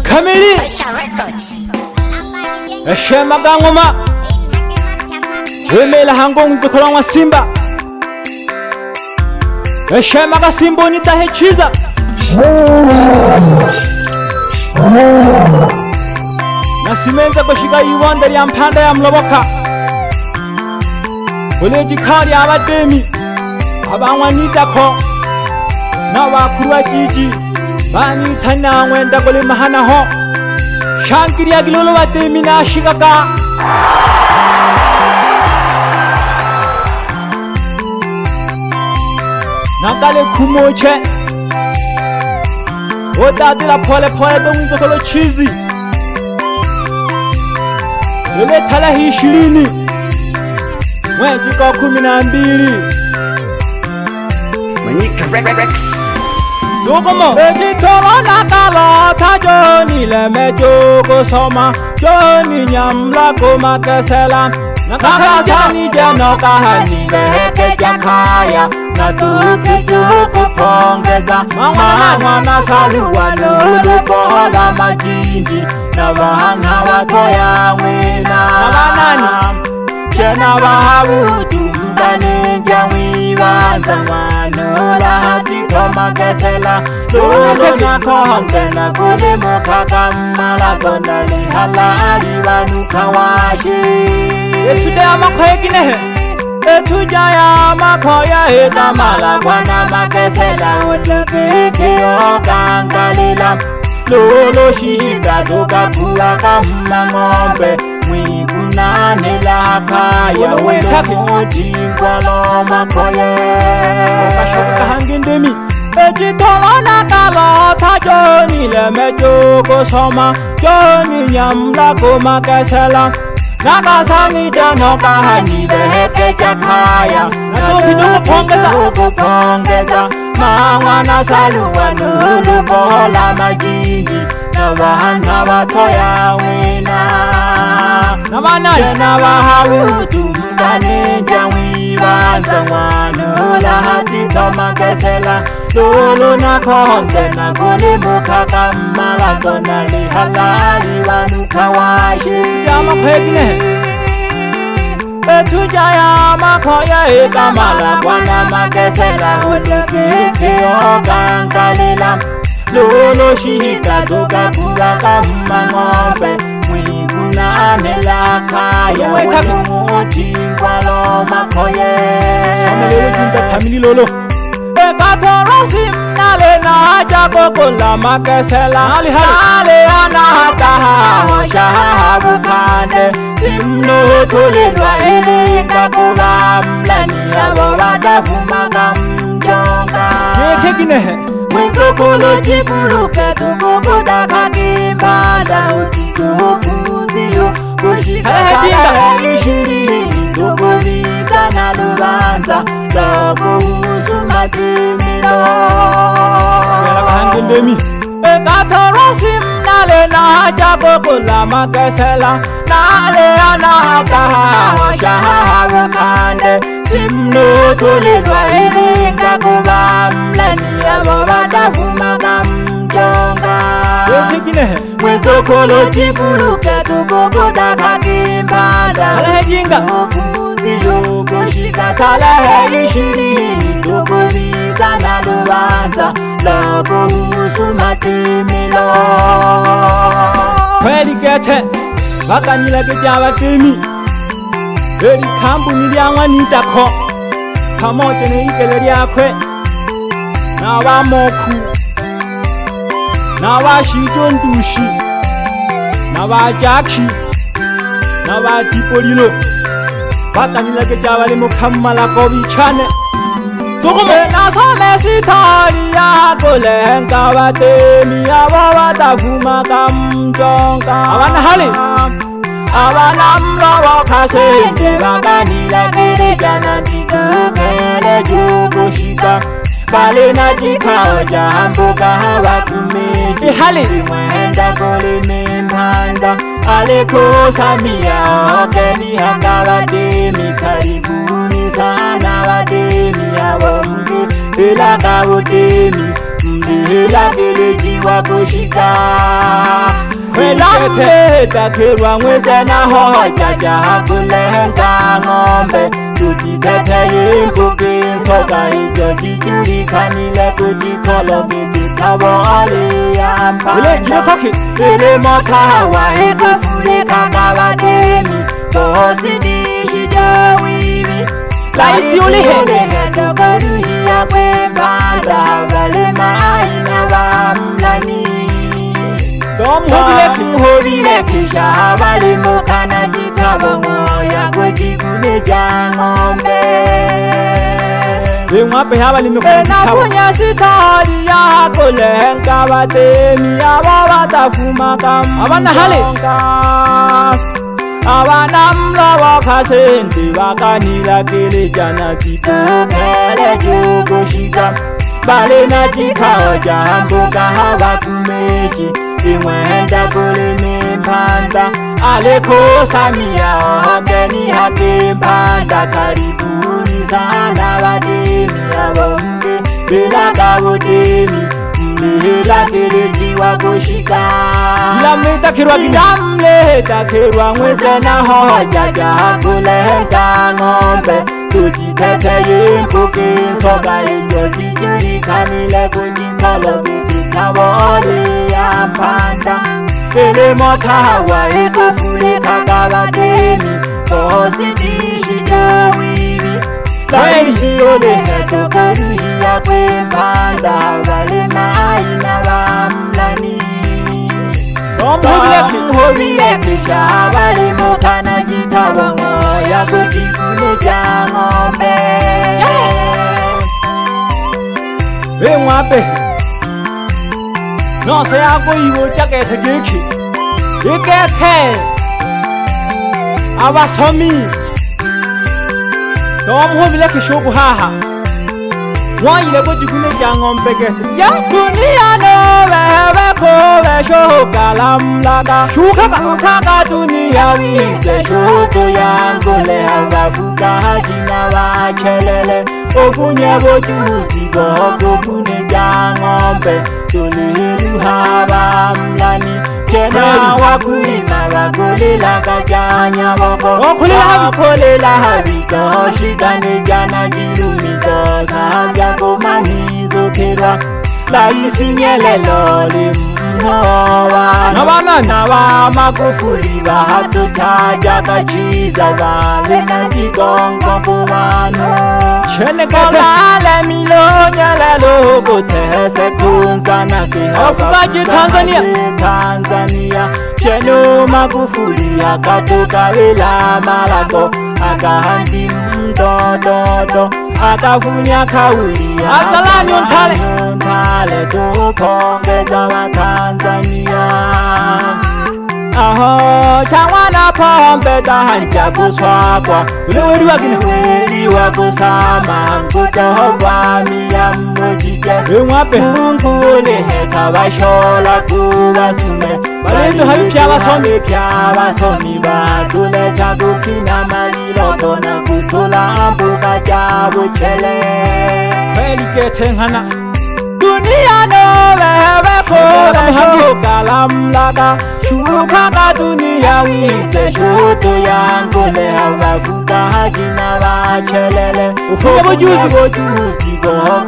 Kamili Eshema gangoma Wemela hangong zukolongwa Simba Eshema ga Simbo nitahechiza Nasimenza kushika iwanda ya mpanda ya mloboka Oleji kari abademi Abangwa nitako Na wakuru wa jiji Bani tana wenda kule mahana ho Shankiri ya gilolo bademi na shikaka Nakale kumoche Odadi la pole pole dongo kolo chizi Lele tala hii 20 Mwezi kwa 12 Manika Rex Dogomo Beji tolo nakalo tajo nile mejogo soma Joni nyamla kuma kesela Nakasani jano kahani leheke jakaya Natukutuku pongeza Mwana saluwa lulu kola majinji Na wahana watoya wina Jena wahabutu mbane jawi wanzangwano Lahati koma kesela Lulu na kohonge na kule mukaka Malagona ni halali wanuka washi Etude amakoye kinehe Etuja ya makoya eka Malagwana makesela Udukiki okangalila Lolo shika duka kuwa kama ngombe Mwiguna la kaya Udemuti kwa lo makoye Okashoka hangindemi Ejitolo nakalo tajo nile mejogo soma Joni nyamla kuma kesela Nakasani jano kahani leheke jakaya Natukutuku pongeza Mwana saluwa nulu kola majinji Na wahana watoya wina Jena wahabutu mbane jawi wanzangwano Lahati koma kesela Lulu na kohonge na kuli mukaka Malagona li halali wanuka washi Jama kwekine Etuja ya makoya eka Malagwana makesela Udukiki okangalila Lulu shika duka kuwa kama ngombe Mwiguna la kaya Udumuti kwa lo makoye Sama lolo jinda tamini lolo Ekatorosi mnale na jago kula makesela Nale anahataha Shahabu kande Simno tulilwa ilinga kuwa mlani Abo wadafumaka mjonga Kekinehe Mwizokolo jifuluke tukukuda kakimbada Utikukuziyo kushika kala ishiri Tukuziza na lubanza Lokuhusu makimilo Wela kahangindemi Ekatorosi mnale na jago kula makesela Nale anahataha Shahabu kande Simno tulilwa ilinga kuwa mlani Abo wadafumaka mjonga Mwezokolo jifuluke tukukuda kakimbada Tukuziyo kushika kala ishiri Tukuziza na lubanza Lokuhusu makimilo Kweli gete Wakanyila kejaba temi Eri kambu niliangwa nitako Kamote ne ikele lyakwe Na wamoku Na washijo ndushi Na wajaki Na watipolilo Wakanyila kejaba limo kamala kovichane Tukume nasome sitari ya kulenga watemi Aba watafuma kamjonga Abana hali Abana mlawa kasende Wakanila kirejana Tikukele jukushika Bale na jikao jambuka hawa kumeji Hali mwenda kule mempanda Aleko samia okeni hanga watemi Karibuni sana watemi Awo mgi Ila ka utemi Mbihila kile jiwa wakushika Kwelite takirwa mweze na hojaja kulenga ngombe Tutitete yimbuki soka ijo jijulikanile kujikolo mititabo aliyamba Ile mokawa ikufuri kakawateni Kohosidi shijawiwi Laisi ulihe Tokoruhia kwembanda Valema ina wamlani Hobile kisha Valemo kana jitabo moya Kwejikune jangombe Mwape haba ni mkuna jitabo Nafunya sitari ya kulenga watemi Ababa fuma kama Abana hale Abana mlawa kasenti Wakanila kile jana Kipukele jukushika Bale na jikawa jambuka hawa kumeji Imwenda kule mpanda Aleko samia ogeni hake mpanda Karibuni sana wademi Abonge bila kawodemi Mlehela kereji wakushika Ilamleta kirwa gini Ilamleta kirwa mweze na hojaja Kulenta ngombe Tujitete yimbuki soga iyo jijulikanile kujikolo Kawole ya mpanda Ile motawa ikufuli kakawateni Kohosidi shijawiwi Laisi olehe tokoruhia kwempanda Valema ina wamlani Hobile kisha Valemo kana jitabo moya Kujikune jangombe Mwape No se yako iwo chake tegeki Ikeke Abasomi Tomu hobile kishoku haha Mwanyile kujikune jangombe gete Ya dunia no wewe kowe shoka lamlaga Shuka dunia wize shuku yangu lewa Fuka jina wachelele Ofunye bojuzi Kukune jangombe Tulilu hawa mlani Chena wakulima wakulila kajanya wako Wakulila habito Shikane jana jirumito Sahaja kumanizo kirwa Laisi nyeleloli mhowa Nawa makufuli Wahatu taja kachiza Wale na jigongo kumano Chene kete Kale milonya lelo Kutese kunzana kihawa Wafugaji Tanzania Cheno Magufuli akatoka wela malako Akahandi mdododo Akafunya kauli Azalani Untale tukongeza wa Tanzania Aho changwana pombe dahanja kuswakwa Uleweri wagina Uleweri wakusama Kutohova miya mbojike Mwape Mungu uleheka washola kuwasume Balendo habi pya basomi Pya basomi Batule chagukina maliloto Na kutula mbuga jabu chele Kweli kete ngana Dunia no wewe kowe shoka lamlaga Shuka dunia wize shuto yangu lewa Fuka jina wachelele Ufunye bojuzi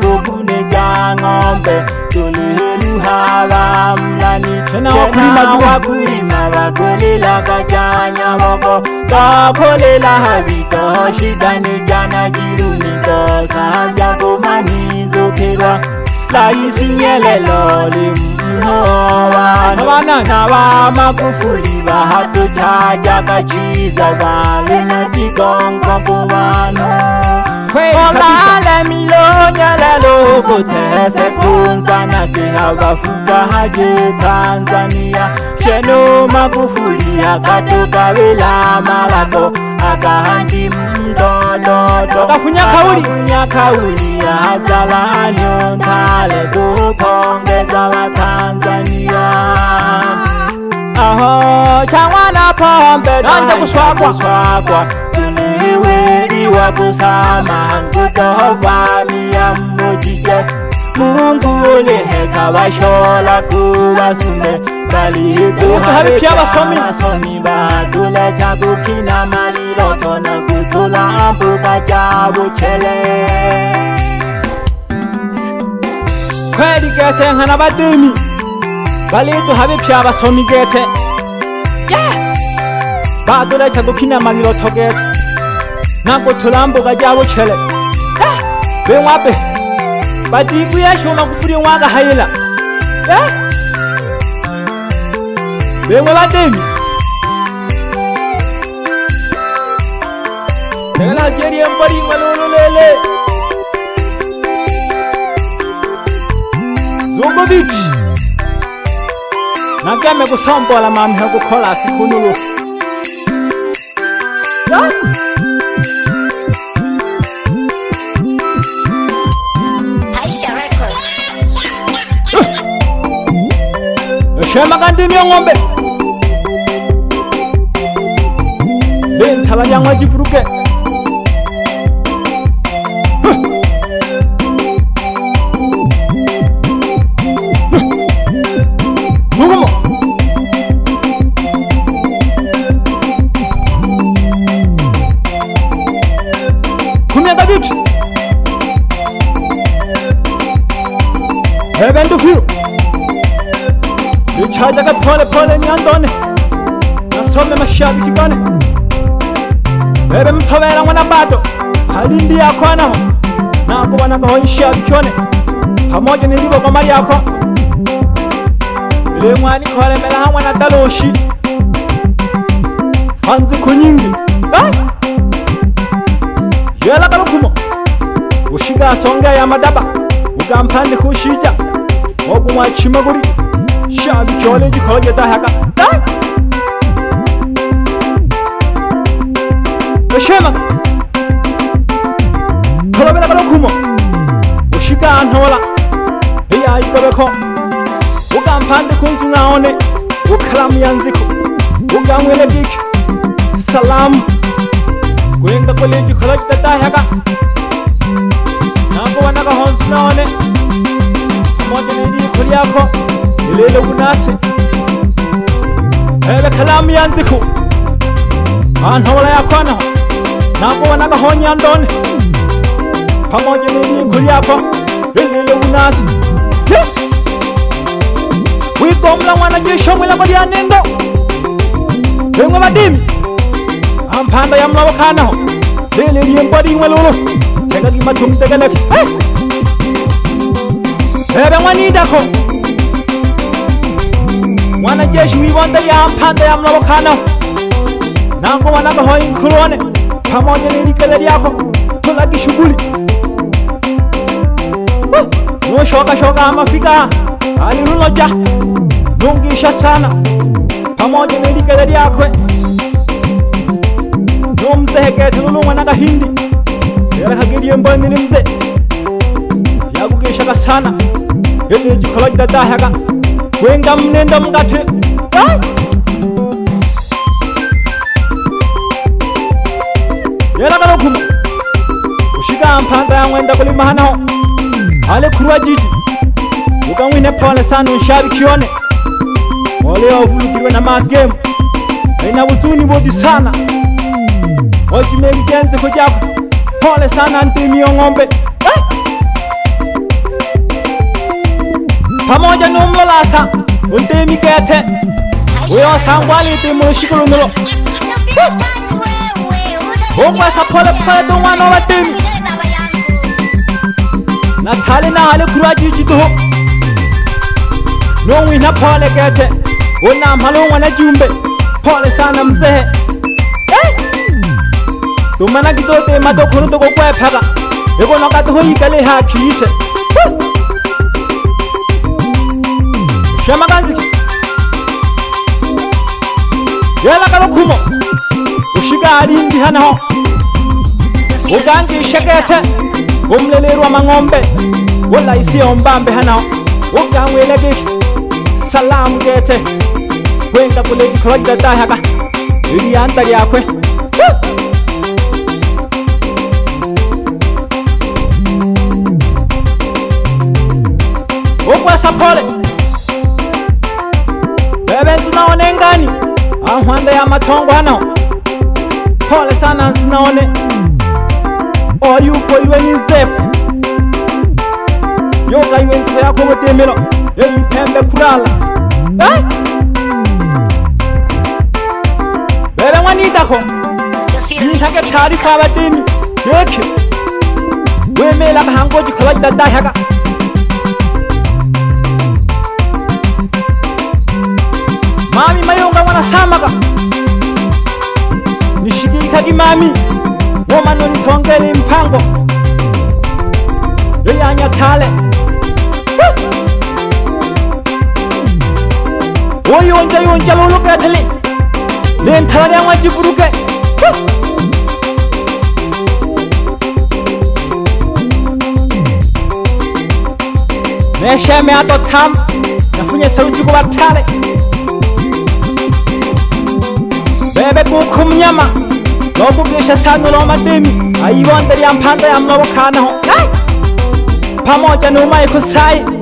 Kukune jangombe Tulilu hawa mlani Chena wakulima wakulila kajanya wako Kakolela habito Shidani jana jirumito Sahaja kumanizo kirwa Laisi nyeleloli mhowa Nawa makufuli Wahatu taja kachiza Wale na jigongo kumano Kweli kabisa Olale milonya lelo Kutese kunzana kihawa Fuka haje Tanzania Cheno Magufuli akatoka wela malako Akahandi mdododo Akafunya kauli Azalani untale tukongeza wa Tanzania Aho changwana pombe Danja kuswakwa Tuliweli wakusama Kutohova miya mbojike Mungu uliheka bashola kubasume bali Habi pia basomi basomi batule chakukina malilo tona kutula ambuka chabu chele kweli gete nkana bademi balitu habi pya basomi gete batule chakukina malilo togete nako tulambuka chabu chele bengwape badiku yashona kufuri waga hayela bengwa bademi Dela jeri empari malulu lele Zubovic Nakame kusambola mami hakukola sikunulu Aisha Records. Shema kandimi ngombe Ben tabanya ngwaji furuke Nugumo Kumya David Hebendu fiu Ichajaga pole pole nyandone Nasome mashabiki bane Bebe mtowela mwana bado halindi yako anaho Nako wanagaho shabiki one pamoja nilibo kwa mali yako Ile mwani kole mela hamwa na daloshi Hanzi kunyingi Yela kalukumo Ushiga songa ya madaba Ugampande kushija Obu mwachimaguri Shabi kyole jikoje dahaka Shema Kolobela kalukumo Ushiga anhola Iya ikobeko Ugampande kunzu naone Ukalamu yanziko Ugamwele giki Salamu Kuenga kole jikoje dahaka Nako wanaka honsu naone Moja nini kuli yako Ilele unase Ele kalamu yanziku Anhola yako anaho Nako wanaka honyi andone Pamoja nini kuli yako Ilele unase Wiko mla wana jesho mwila kwa diya nendo Bengo badimi Ampanda ya mla wakanaho Lele liye mbadi mwelulu Tega kima tumtegeleki Ebe mwanidako Mwana jeshi wibonda ya mpanda ya mlawakana Nango wanaka hoi nkuruone Pamoja nilikele yako Tulagi shuguli Nuo shoka amafika Alirunoja Nungisha sana Pamoja nilikele yako Numzeheke tululu wanaka hindi Yere hagiri mboni ni mze Yagugisha sana Ele jikoloji dadahaga Wenga mnenda mgate Yela kalukumu Ushiga mpanda ya mwenda kulima hanaho Ale kuruwa jiji Ugamwine pole sana unshabi kione Ole ovulu kiriwe na magemu Aina wuzuni bodi sana Ojimegi genze kujabu Pole sana antimi ngombe Pamoja numlolasa Untemi kete Uyo sangwali timu shikulu nulo Ongwesa pole pole dungwano wa temi Na thali na hali kuruwa jiji tuho Nungwi na pole kete Una mhalungwa na jumbe Pole sana mzehe Tumana kidote madokunu toko kwe pega Ego nokatu hui kale haki ise Shema kanziki Yela kalukumo Ushiga alindi hanaho Ugangi shekete Umleleru wa ngombe Wala isi ombambe hanaho Ugamwele giki Salamu gete Wenga kuleji koloji dadahaga Ili antari yakwe sana pole. Bebe tunaone ngani ahwanda ya matongo hano. Pole sana tunaone oyuko iwe ni zefu yoga iwe nzira yako mutemelo yipembe kurala bebe mwanitako nihage taarifa abadimi yeke wemela kahangoji kabajda dahaga mami mayonga mwana samaga nishigika mami woma noni tongeli mpango yoyanya tale yonja lolo katale len tawari amwa jiburuke mesha me ato tham nafunye saruji ko batale bebe ku mnyama lobu bisha sanu lo mademi aiwandari ampanda ya mlobo kana ho pamoja na umai kusai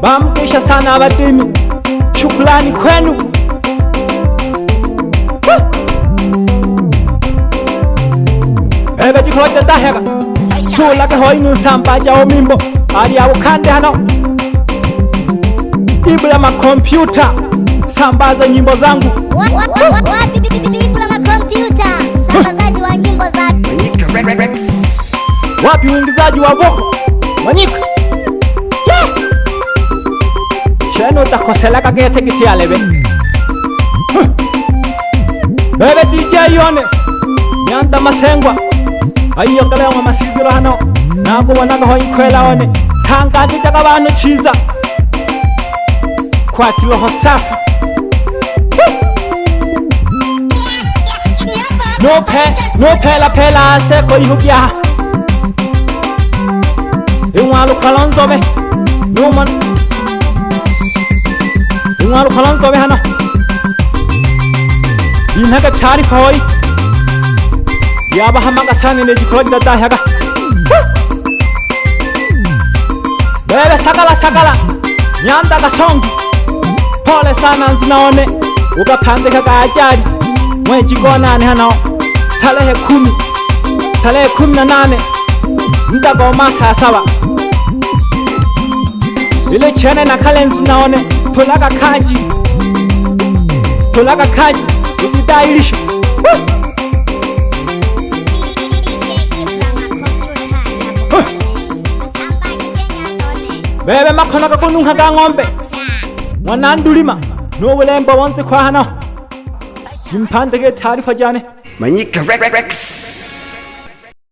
bamkisha sana abadimi shukrani kwenu ebe jikoja dahega chula ka hoinu sambaja omimbo ali abukande hano ibula makompyuta sambaza nyimbo zangu wapi ibula makompyuta sambazaji wa nyimbo zangu wapi uingizaji wa boko Manyika cheno utakosela kagete kitiale be bebe DJ yone nyanda masengwa ayo kale wa masigiro hano nako wanaga ho inkwela one tanga kitaka abantu chiza kwa kilo hosafi no pela seko ihukia Ingwalu kalonzo be Numan Ingwalu kalonzo be hana Inhaga taarifa hoi Yaba hamaga sani neji kolojda dahaga Bebe sakala Nyanda kasongi Pole sana nzinaone Uka pandeka ka ajari Mweji gonane hana Talehe 18 Ndago masa sawa ile chene na kalenzi naone tulaga kaji ukidailisha bebe makona kakununga ka ngombe mwanandulima n'ubulembo bonze kwa hano impande ke taarifa jane Manyika Rex